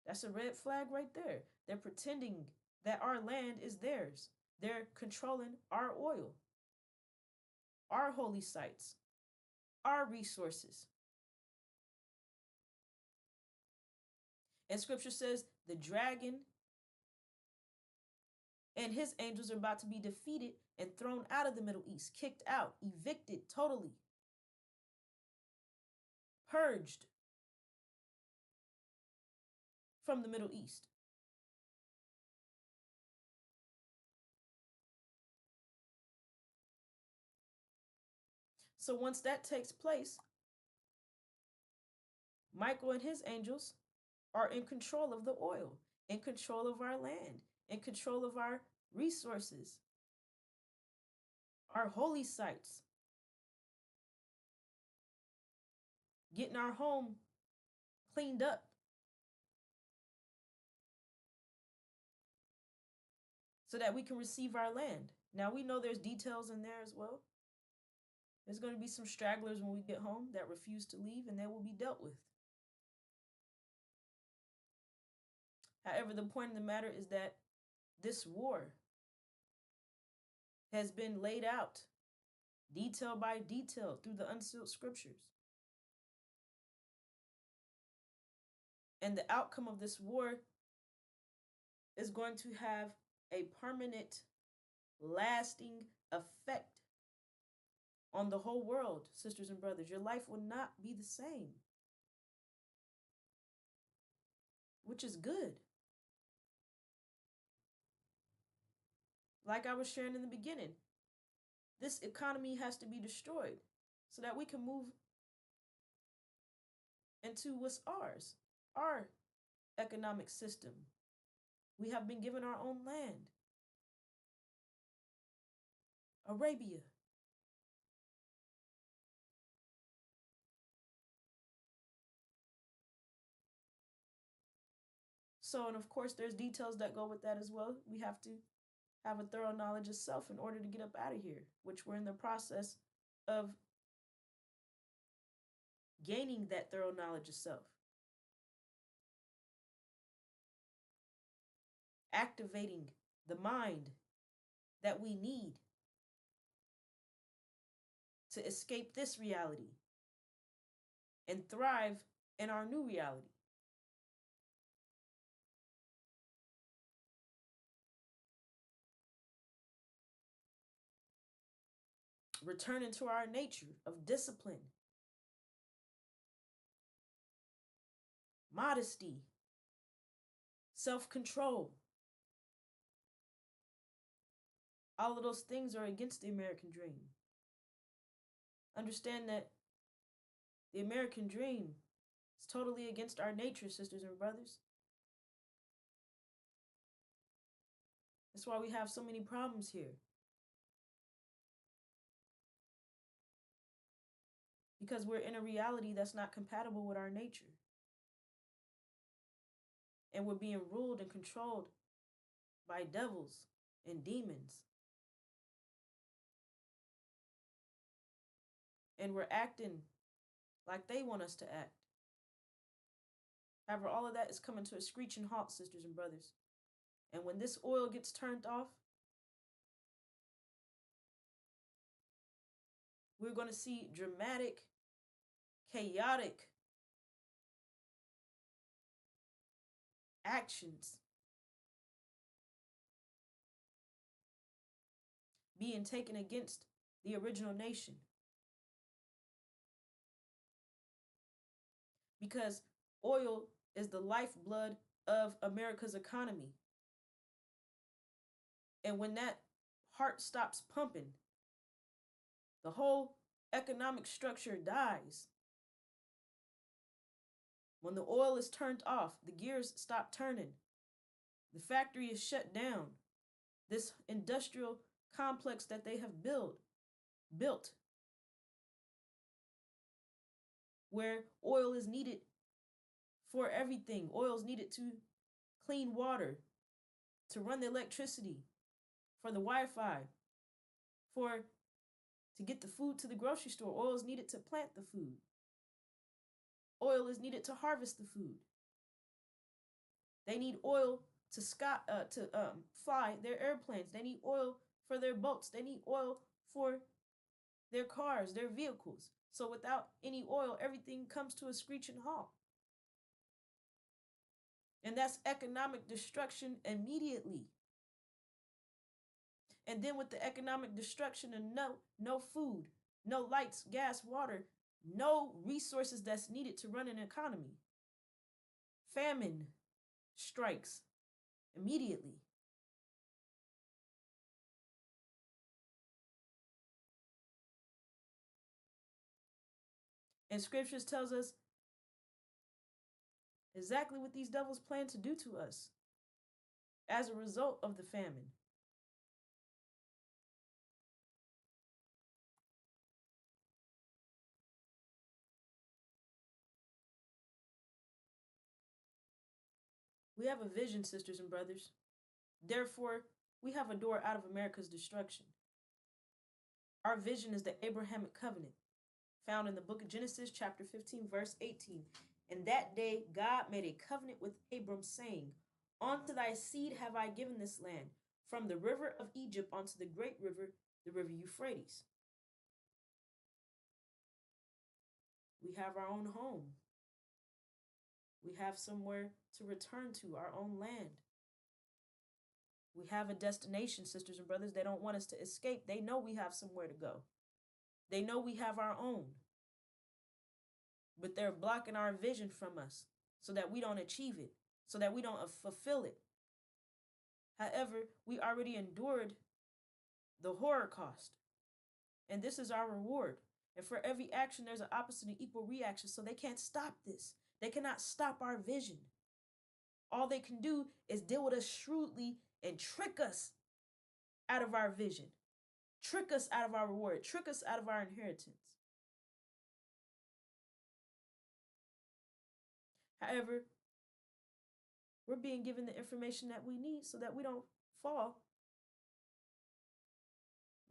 That's a red flag right there. They're pretending that our land is theirs. They're controlling our oil, our holy sites, our resources. And scripture says the dragon and his angels are about to be defeated and thrown out of the Middle East, kicked out, evicted totally, purged from the Middle East. So once that takes place, Michael and his angels are in control of the oil, in control of our land, in control of our resources, our holy sites, getting our home cleaned up, so that we can receive our land. Now, we know there's details in there as well. There's going to be some stragglers when we get home that refuse to leave, and they will be dealt with. However, the point of the matter is that this war has been laid out detail by detail through the unsealed scriptures. And the outcome of this war is going to have a permanent, lasting effect on the whole world, sisters and brothers. Your life will not be the same, which is good. Like I was sharing in the beginning, this economy has to be destroyed so that we can move into what's ours, our economic system. We have been given our own land. Arabia. So, and of course, there's details that go with that as well. We have to have a thorough knowledge of self in order to get up out of here, which we're in the process of gaining that thorough knowledge of self. Activating the mind that we need to escape this reality and thrive in our new reality. Returning to our nature of discipline, modesty, self-control. All of those things are against the American dream. Understand that the American dream is totally against our nature, sisters and brothers. That's why we have so many problems here. Because we're in a reality that's not compatible with our nature. And we're being ruled and controlled by devils and demons. And we're acting like they want us to act. However, all of that is coming to a screeching halt, sisters and brothers. And when this oil gets turned off, we're going to see dramatic, chaotic actions being taken against the original nation. Because oil is the lifeblood of America's economy. And when that heart stops pumping, the whole economic structure dies. When the oil is turned off, the gears stop turning. The factory is shut down. This industrial complex that they have built, where oil is needed for everything. Oil is needed to clean water, to run the electricity, for the Wi-Fi, to get the food to the grocery store. Oil is needed to plant the food. Oil is needed to harvest the food. They need oil to fly their airplanes. They need oil for their boats. They need oil for their cars, their vehicles. So without any oil, everything comes to a screeching halt. And that's economic destruction immediately. And then with the economic destruction and no food, no lights, gas, water, no resources that's needed to run an economy, famine strikes immediately. And scriptures tells us exactly what these devils plan to do to us as a result of the famine. We have a vision, sisters and brothers. Therefore, we have a door out of America's destruction. Our vision is the Abrahamic covenant, found in the book of Genesis, chapter 15, verse 18. And that day, God made a covenant with Abram, saying, "Unto thy seed have I given this land, from the river of Egypt unto the great river, the river Euphrates." We have our own home. We have somewhere to return to, our own land. We have a destination, sisters and brothers. They don't want us to escape. They know we have somewhere to go. They know we have our own. But they're blocking our vision from us so that we don't achieve it, so that we don't fulfill it. However, we already endured the horror cost, and this is our reward. And for every action, there's an opposite and equal reaction, so they can't stop this. They cannot stop our vision. All they can do is deal with us shrewdly and trick us out of our vision, trick us out of our reward, trick us out of our inheritance. However, we're being given the information that we need so that we don't fall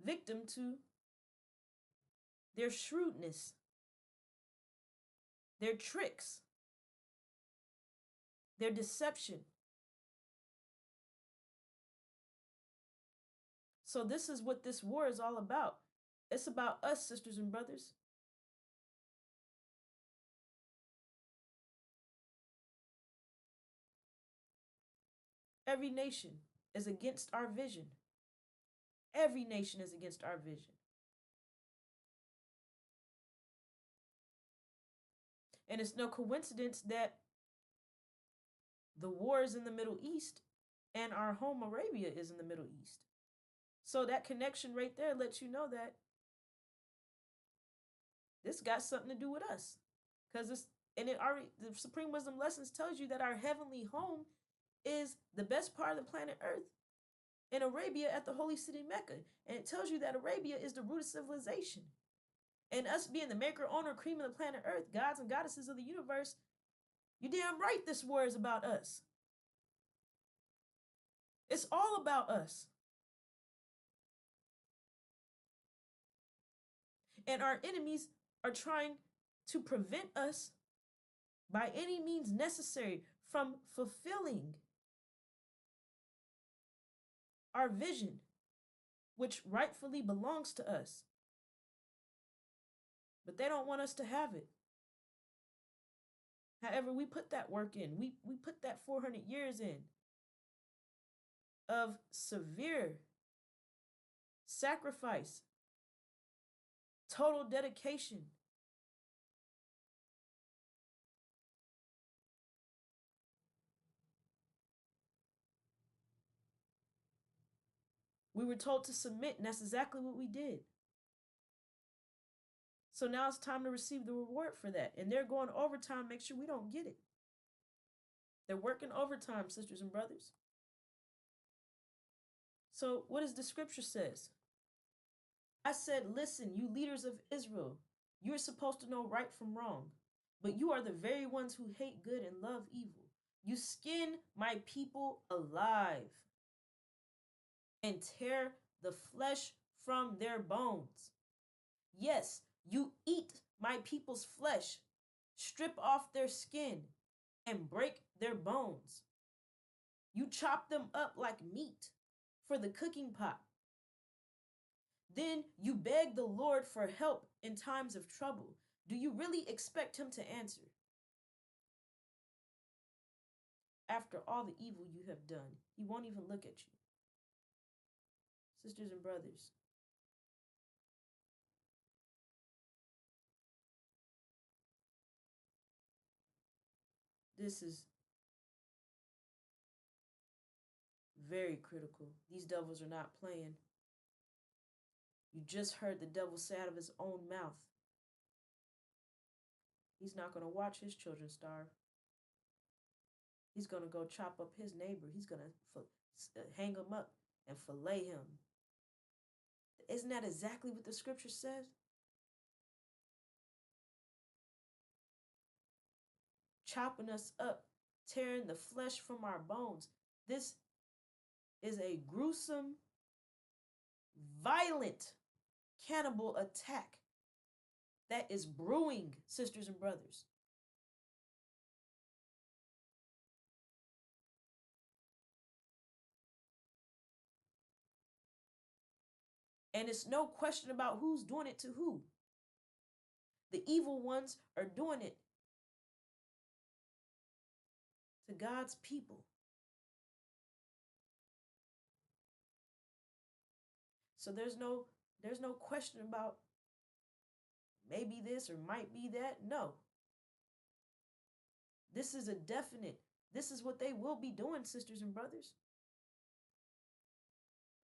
victim to their shrewdness, their tricks, their deception. So this is what this war is all about. It's about us, sisters and brothers. Every nation is against our vision. Every nation is against our vision. And it's no coincidence that the war is in the Middle East and our home Arabia is in the Middle East. So that connection right there lets you know that this got something to do with us. Because the Supreme Wisdom Lessons tells you that our heavenly home is the best part of the planet Earth in Arabia at the holy city Mecca. And it tells you that Arabia is the root of civilization. And us being the maker, owner, cream of the planet Earth, gods and goddesses of the universe, you damn right this war is about us. It's all about us. And our enemies are trying to prevent us by any means necessary from fulfilling our vision, which rightfully belongs to us. But they don't want us to have it. However, we put that work in. We put that 400 years in of severe sacrifice, total dedication. We were told to submit, and that's exactly what we did. So now it's time to receive the reward for that. And they're going overtime, make sure we don't get it. They're working overtime, sisters and brothers. So what does the scripture says? I said, listen, you leaders of Israel, you're supposed to know right from wrong, but you are the very ones who hate good and love evil. You skin my people alive and tear the flesh from their bones. Yes, you eat my people's flesh, strip off their skin, and break their bones. You chop them up like meat for the cooking pot. Then you beg the Lord for help in times of trouble. Do you really expect him to answer? After all the evil you have done, he won't even look at you. Sisters and brothers, this is very critical. These devils are not playing. You just heard the devil say out of his own mouth, he's not going to watch his children starve. He's going to go chop up his neighbor. He's going to hang him up and fillet him. Isn't that exactly what the scripture says? Chopping us up, tearing the flesh from our bones. This is a gruesome, violent cannibal attack that is brewing, sisters and brothers. And it's no question about who's doing it to who. The evil ones are doing it to God's people. So there's no question about maybe this or might be that. No. This is a definite. This is what they will be doing, sisters and brothers.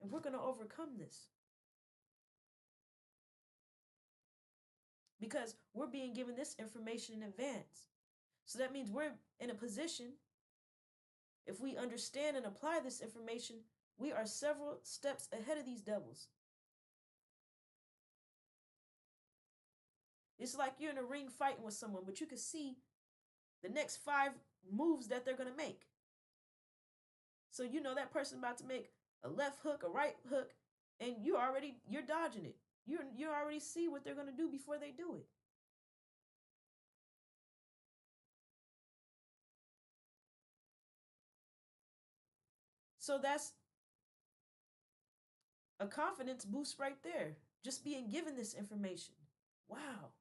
And we're going to overcome this. Because we're being given this information in advance. So that means we're in a position, if we understand and apply this information, we are several steps ahead of these devils. It's like you're in a ring fighting with someone, but you can see the next 5 moves that they're going to make. So you know that person about to make a left hook, a right hook, and you're dodging it. You already see what they're going to do before they do it. So that's a confidence boost right there. Just being given this information. Wow.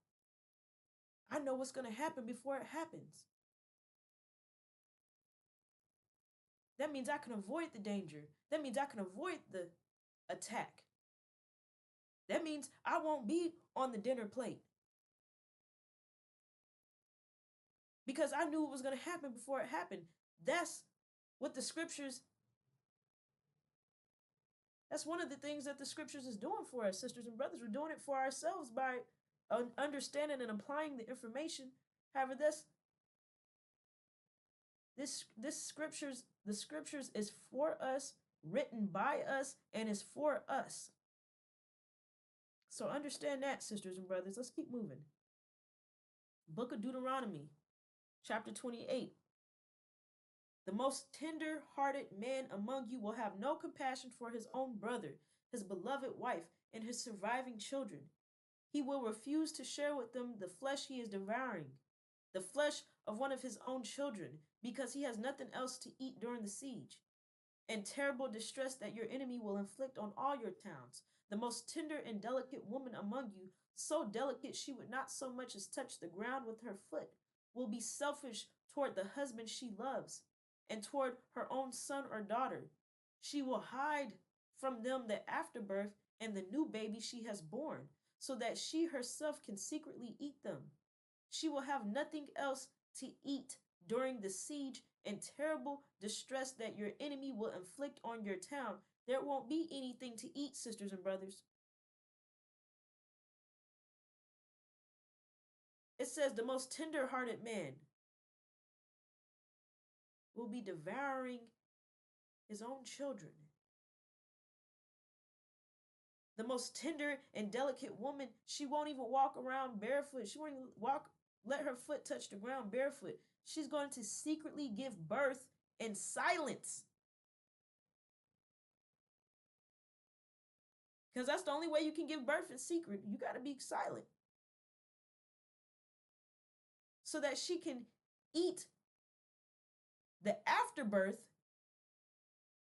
I know what's going to happen before it happens. That means I can avoid the danger. That means I can avoid the attack. That means I won't be on the dinner plate. Because I knew it was going to happen before it happened. That's what the scriptures, that's one of the things that the scriptures is doing for us, sisters and brothers. We're doing it for ourselves by understanding and applying the information. However, the scriptures is for us, written by us, and is for us. So understand that, sisters and brothers. Let's keep moving. Book of Deuteronomy, chapter 28. The most tender-hearted man among you will have no compassion for his own brother, his beloved wife, and his surviving children. He will refuse to share with them the flesh he is devouring, the flesh of one of his own children, because he has nothing else to eat during the siege. And terrible distress that your enemy will inflict on all your towns. The most tender and delicate woman among you, so delicate she would not so much as touch the ground with her foot, will be selfish toward the husband she loves and toward her own son or daughter. She will hide from them the afterbirth and the new baby she has born, so that she herself can secretly eat them. She will have nothing else to eat during the siege and terrible distress that your enemy will inflict on your town. There won't be anything to eat, sisters and brothers. It says the most tender-hearted man will be devouring his own children. The most tender and delicate woman, she won't even walk around barefoot. She won't even let her foot touch the ground barefoot. She's going to secretly give birth in silence. Because that's the only way you can give birth in secret. You got to be silent. So that she can eat the afterbirth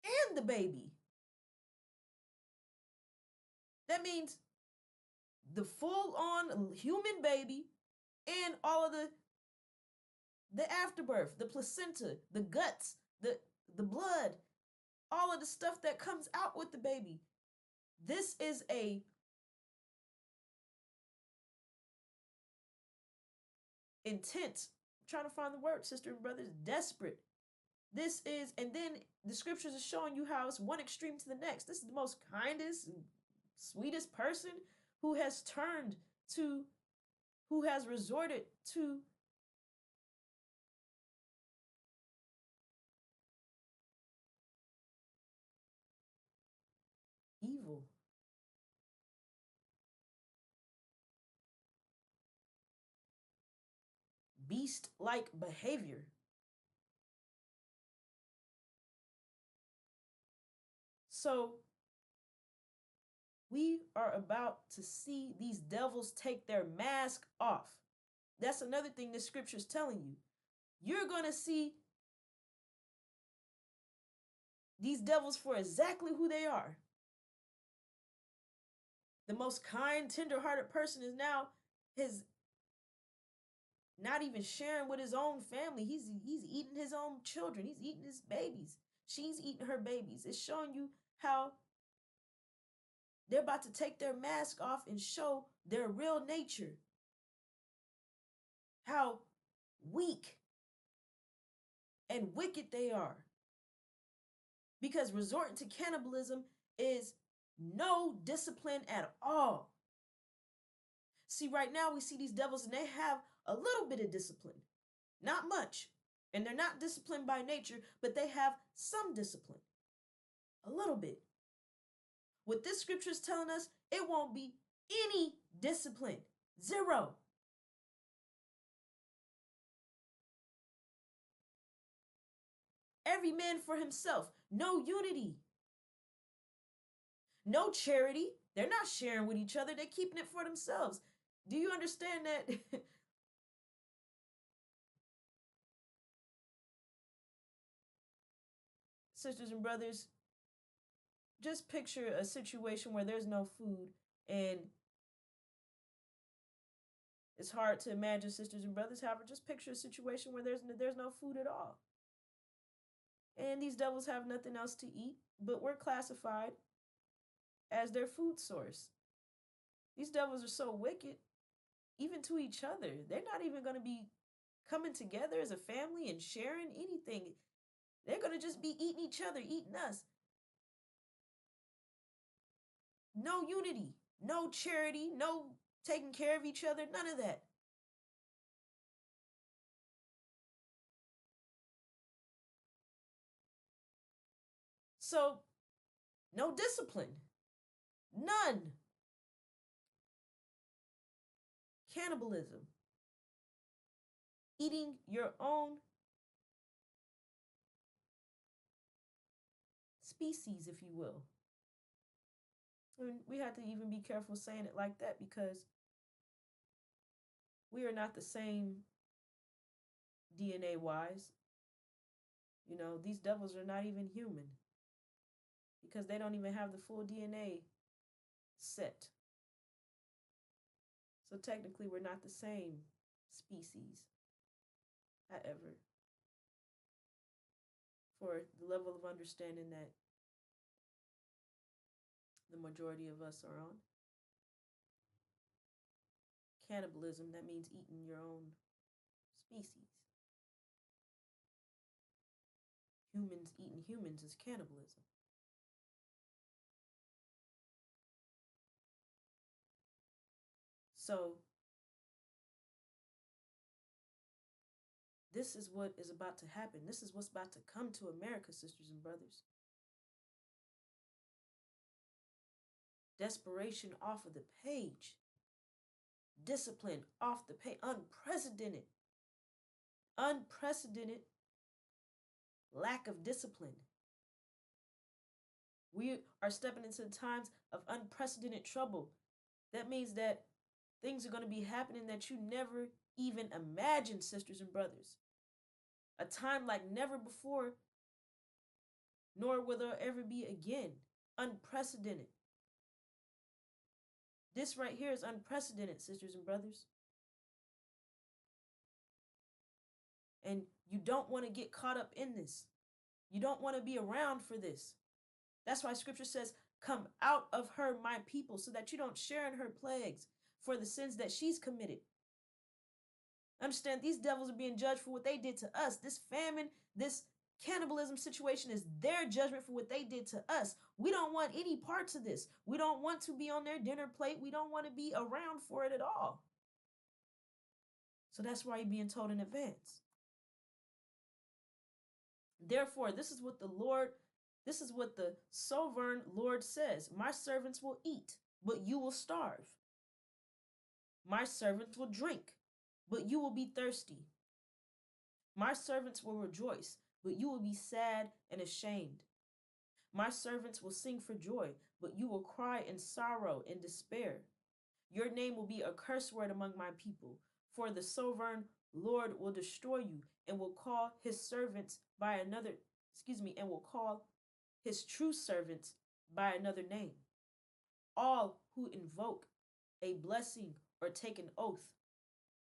and the baby. That means the full-on human baby and all of the afterbirth, the placenta, the guts, the blood, all of the stuff that comes out with the baby. This is a intense, I'm trying to find the word, sister and brothers, desperate. This is, and then the scriptures are showing you how it's one extreme to the next. This is the most kindest, sweetest person who has turned to, who has resorted to evil. Beast-like behavior. So we are about to see these devils take their mask off. That's another thing this scripture is telling you. You're going to see these devils for exactly who they are. The most kind, tender-hearted person is now not even sharing with his own family. He's eating his own children. He's eating his babies. She's eating her babies. It's showing you how they're about to take their mask off and show their real nature. How weak and wicked they are. Because resorting to cannibalism is no discipline at all. See, right now we see these devils and they have a little bit of discipline. Not much. And they're not disciplined by nature, but they have some discipline. A little bit. What this scripture is telling us, it won't be any discipline. Zero. Every man for himself. No unity. No charity. They're not sharing with each other. They're keeping it for themselves. Do you understand that? Sisters and brothers, just picture a situation where there's no food, and it's hard to imagine, sisters and brothers. However, just picture a situation where there's no food at all. And these devils have nothing else to eat, but we're classified as their food source. These devils are so wicked, even to each other. They're not even going to be coming together as a family and sharing anything. They're going to just be eating each other, eating us. No unity, no charity, no taking care of each other, none of that. So, no discipline. None. Cannibalism. Eating your own species, if you will. And we have to even be careful saying it like that because we are not the same DNA wise. You know, these devils are not even human because they don't even have the full DNA set. So technically, we're not the same species. However, for the level of understanding that the majority of us are on, cannibalism, that means eating your own species. Humans eating humans is cannibalism. So this is what is about to happen. This is what's about to come to America, sisters and brothers. Desperation off of the page. Discipline off the page. Unprecedented. Unprecedented lack of discipline. We are stepping into times of unprecedented trouble. That means that things are going to be happening that you never even imagined, sisters and brothers. A time like never before, nor will there ever be again. Unprecedented. This right here is unprecedented, sisters and brothers. And you don't want to get caught up in this. You don't want to be around for this. That's why scripture says, come out of her, my people, so that you don't share in her plagues for the sins that she's committed. Understand, these devils are being judged for what they did to us. This famine, this cannibalism situation is their judgment for what they did to us. We don't want any parts of this. We don't want to be on their dinner plate. We don't want to be around for it at all. So that's why you're being told in advance. Therefore, this is what the sovereign Lord says. My servants will eat, but you will starve. My servants will drink, but you will be thirsty. My servants will rejoice, but you will be sad and ashamed. My servants will sing for joy, but you will cry in sorrow and despair. Your name will be a curse word among my people, for the sovereign Lord will destroy you and will call his servants by another, and will call his true servants by another name. All who invoke a blessing or take an oath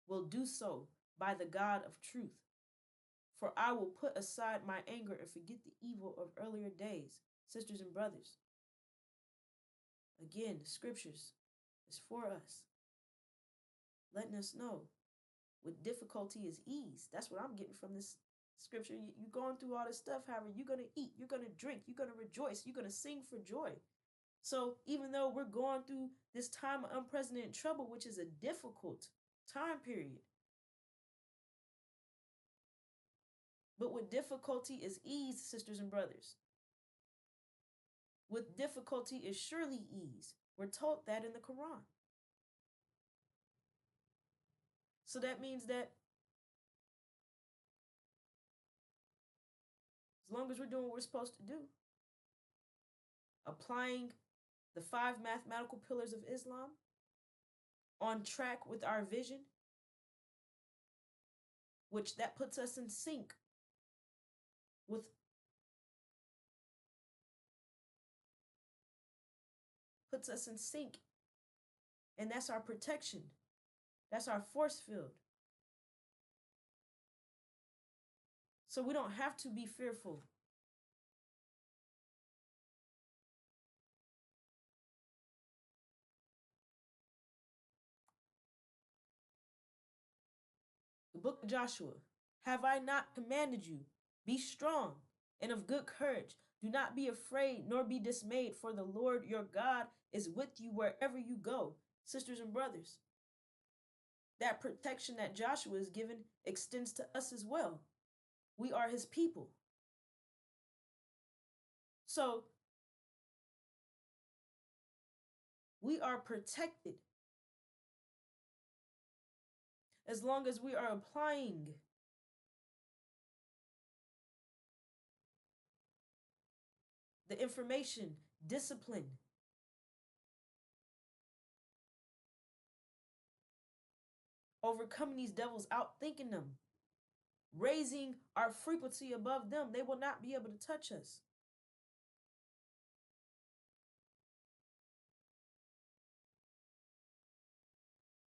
will do so by the God of truth. For I will put aside my anger and forget the evil of earlier days. Sisters and brothers, again, the scriptures is for us, letting us know with difficulty is ease. That's what I'm getting from this scripture. You're going through all this stuff, however, you're going to eat, you're going to drink, you're going to rejoice, you're going to sing for joy. So even though we're going through this time of unprecedented trouble, which is a difficult time period, but with difficulty is ease, sisters and brothers. With difficulty is surely ease. We're told that in the Quran. So that means that as long as we're doing what we're supposed to do, applying the 5 mathematical pillars of Islam, on track with our vision, which that puts us in sync with and that's our protection. That's our force field. So we don't have to be fearful. The book of Joshua. Have I not commanded you? Be strong and of good courage. Do not be afraid nor be dismayed, for the Lord your God is with you wherever you go. Sisters and brothers, that protection that Joshua is given extends to us as well. We are his people. So we are protected as long as we are applying the information, discipline. Overcoming these devils, outthinking them, raising our frequency above them. They will not be able to touch us.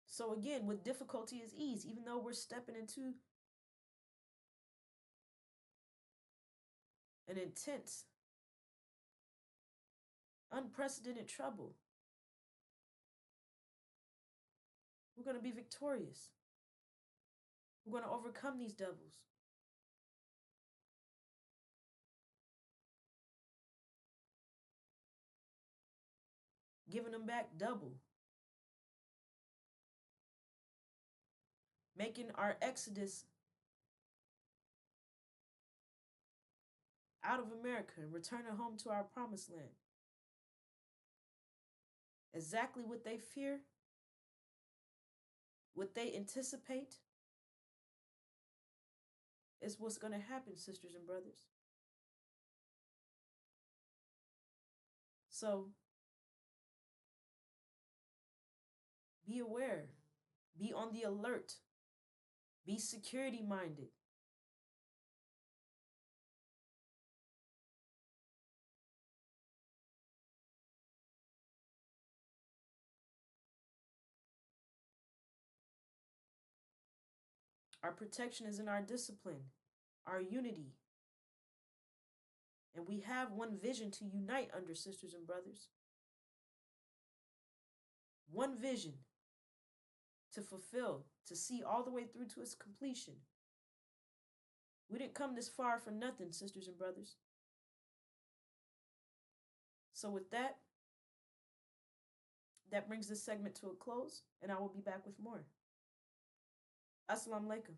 So again, with difficulty is ease, even though we're stepping into an intense, unprecedented trouble. We're going to be victorious. We're going to overcome these devils. Giving them back double. Making our exodus out of America and returning home to our promised land. Exactly what they fear, what they anticipate, is what's going to happen, sisters and brothers. So, be aware, be on the alert, be security minded. Our protection is in our discipline, our unity. And we have one vision to unite under, sisters and brothers. One vision to fulfill, to see all the way through to its completion. We didn't come this far for nothing, sisters and brothers. So with that brings this segment to a close, and I will be back with more. Assalamu alaikum.